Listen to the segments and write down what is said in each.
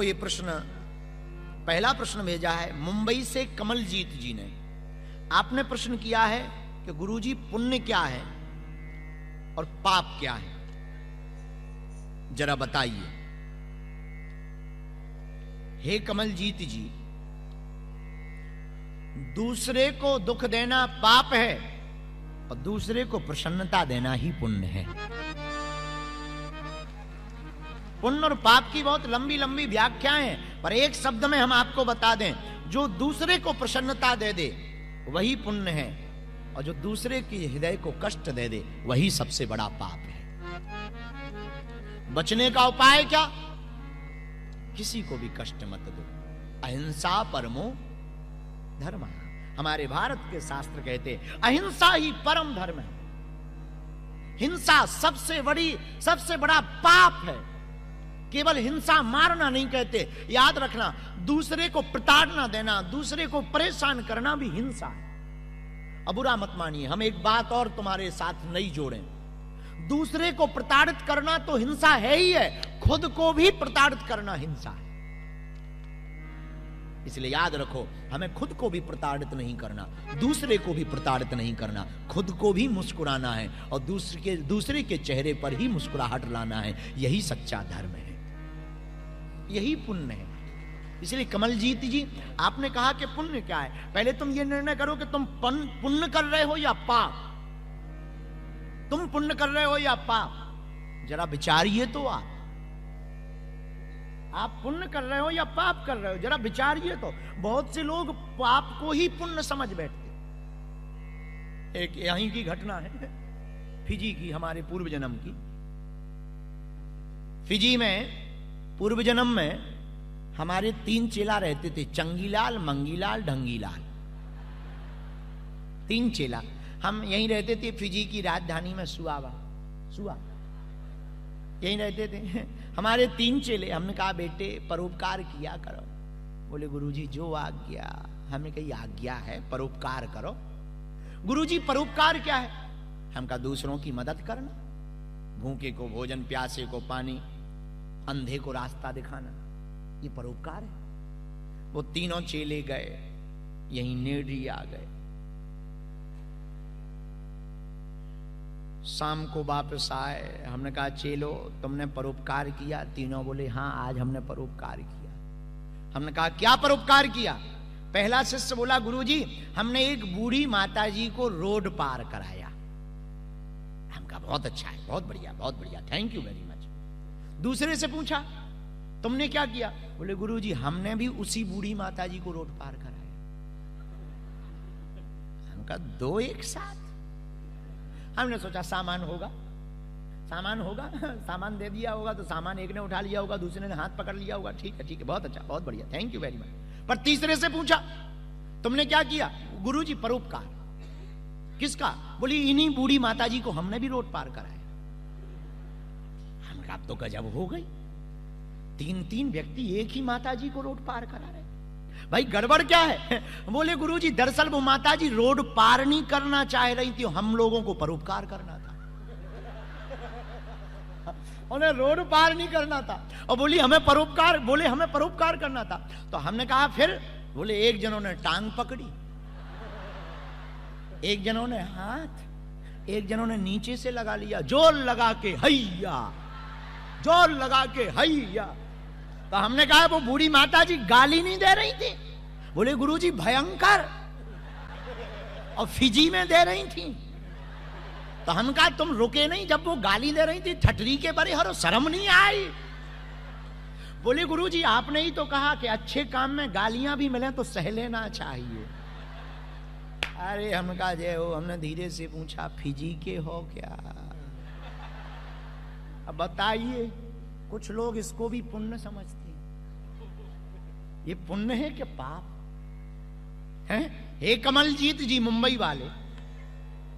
ये प्रश्न, पहला प्रश्न भेजा है मुंबई से कमलजीत जी ने। आपने प्रश्न किया है कि गुरुजी पुण्य क्या है और पाप क्या है, जरा बताइए। हे कमलजीत जी, दूसरे को दुख देना पाप है और दूसरे को प्रसन्नता देना ही पुण्य है। पुण्य और पाप की बहुत लंबी लंबी व्याख्याएं हैं, पर एक शब्द में हम आपको बता दें, जो दूसरे को प्रसन्नता दे दे वही पुण्य है, और जो दूसरे की हृदय को कष्ट दे दे वही सबसे बड़ा पाप है। बचने का उपाय क्या? किसी को भी कष्ट मत दो। अहिंसा परमो धर्म। हमारे भारत के शास्त्र कहते अहिंसा ही परम धर्म है। हिंसा सबसे बड़ा पाप है। केवल हिंसा मारना नहीं कहते, याद रखना, दूसरे को प्रताड़ना देना, दूसरे को परेशान करना भी हिंसा है। अब बुरा मत मानिए, हम एक बात और तुम्हारे साथ नहीं जोड़ें। दूसरे को प्रताड़ित करना तो हिंसा है ही है, खुद को भी प्रताड़ित करना हिंसा है। इसलिए याद रखो, हमें खुद को भी प्रताड़ित नहीं करना, दूसरे को भी प्रताड़ित नहीं करना, खुद को भी मुस्कुराना है और दूसरे के चेहरे पर ही मुस्कुराहट लाना है। यही सच्चा धर्म है, यही पुण्य है। इसलिए कमलजीत जी, आपने कहा कि पुण्य क्या है। पहले तुम ये निर्णय करो कि तुम पुण्य कर रहे हो या पाप। तुम पुण्य कर रहे हो या पाप, जरा विचारिए तो आप पुण्य कर रहे हो या पाप कर रहे हो, जरा विचारिए तो। बहुत से लोग पाप को ही पुण्य समझ बैठते। एक यहीं की घटना है, फिजी की, हमारे पूर्व जन्म की। फिजी में पूर्व जन्म में हमारे 3 चेला रहते थे, चंगीलाल, मंगीलाल, ढंगीलाल। 3 चेला। हम यहीं रहते थे, फिजी की राजधानी में सुआ यहीं रहते थे। हमारे 3 चेले। हमने कहा बेटे परोपकार किया करो। बोले गुरुजी जो आज्ञा। हमने कही आज्ञा है परोपकार करो। गुरुजी परोपकार क्या है? हम कहा दूसरों की मदद करना, भूखे को भोजन, प्यासे को पानी, अंधे को रास्ता दिखाना, ये परोपकार है। वो तीनों चेले गए, यहीं नेड़ी आ गए। शाम को वापस आए। हमने कहा चेलो तुमने परोपकार किया? तीनों बोले हाँ आज हमने परोपकार किया। हमने कहा क्या परोपकार किया? पहला शिष्य बोला गुरुजी हमने एक बूढ़ी माता जी को रोड पार कराया। हम कहा बहुत अच्छा है, बहुत बढ़िया, थैंक यू वेरी मच। दूसरे से पूछा तुमने क्या किया? बोले गुरुजी हमने भी उसी बूढ़ी माता जी को रोड पार कराया। हम कहा 2 एक साथ। हमने सोचा सामान होगा, सामान दे दिया होगा, तो सामान एक ने उठा लिया होगा, दूसरे ने हाथ पकड़ लिया होगा। ठीक है, बहुत अच्छा, बहुत बढ़िया, थैंक यू वेरी मच। पर तीसरे से पूछा तुमने क्या किया? गुरुजी परोपकार। किसका? बोली इन्हीं बूढ़ी माता जी को हमने भी रोड पार कराया। हम कहा अब तो गजब हो गई, 3 व्यक्ति एक ही माता जी को रोड पार करा रहे। भाई गड़बड़ क्या है? बोले गुरुजी दरअसल वो माता जी रोड पार नहीं करना चाह रही थी, हम लोगों को परोपकार करना था। उन्हें रोड पार नहीं करना था और बोले हमें परोपकार करना था। तो हमने कहा फिर? बोले एक जनों ने टांग पकड़ी, एक जनों ने हाथ, एक जनों ने नीचे से लगा लिया, जोर लगा के हैया। तो हमने कहा वो बूढ़ी माता जी गाली नहीं दे रही थी? बोले गुरुजी भयंकर, और फिजी में दे रही थी। तो हम कहा तुम रुके नहीं जब वो गाली दे रही थी, ठटरी के बरे हरो शर्म नहीं आई? बोले गुरुजी आपने ही तो कहा कि अच्छे काम में गालियां भी मिले तो सह लेना चाहिए। अरे हम कहा जय हो। हमने धीरे से पूछा फिजी के हो क्या? अब बताइए, कुछ लोग इसको भी पुण्य समझते हैं। ये पुण्य है कि पाप है? हे कमलजीत जी मुंबई वाले,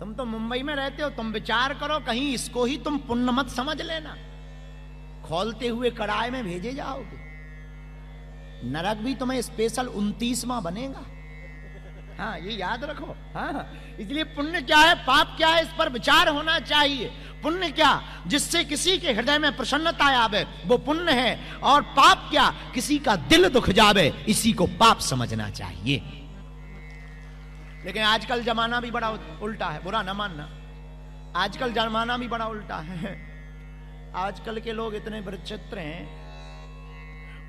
तुम तो मुंबई में रहते हो, तुम विचार करो, कहीं इसको ही तुम पुण्य मत समझ लेना। खोलते हुए कड़ाई में भेजे जाओगे, नरक भी तुम्हें स्पेशल 29वां बनेगा। हाँ, ये याद रखो। हाँ, इसलिए पुण्य क्या है, पाप क्या है, इस पर विचार होना चाहिए। पुण्य क्या, जिससे किसी के हृदय में प्रसन्नता आवे, वो पुण्य है। और पाप क्या, किसी का दिल दुख जावे, इसी को पाप समझना चाहिए। लेकिन आजकल जमाना भी बड़ा उल्टा है, बुरा ना मानना। आजकल जमाना भी बड़ा उल्टा है। आजकल के लोग इतने विचित्र हैं,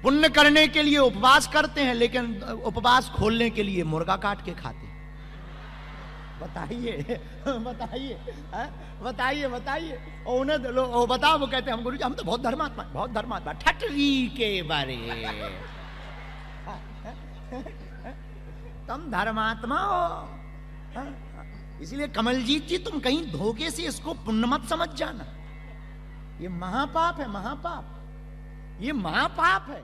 पुण्य करने के लिए उपवास करते हैं, लेकिन उपवास खोलने के लिए मुर्गा काट के खाते हैं। बताइए बताइए बताइए बताइए। और उन्हें बताओ, वो कहते हैं हम गुरु जी हम तो बहुत धर्मात्मा। ठटरी के बारे तुम धर्मात्मा हो। इसलिए कमलजीत जी, तुम कहीं धोखे से इसको पुण्य मत समझ जाना। ये महापाप है, महापाप, ये महापाप है।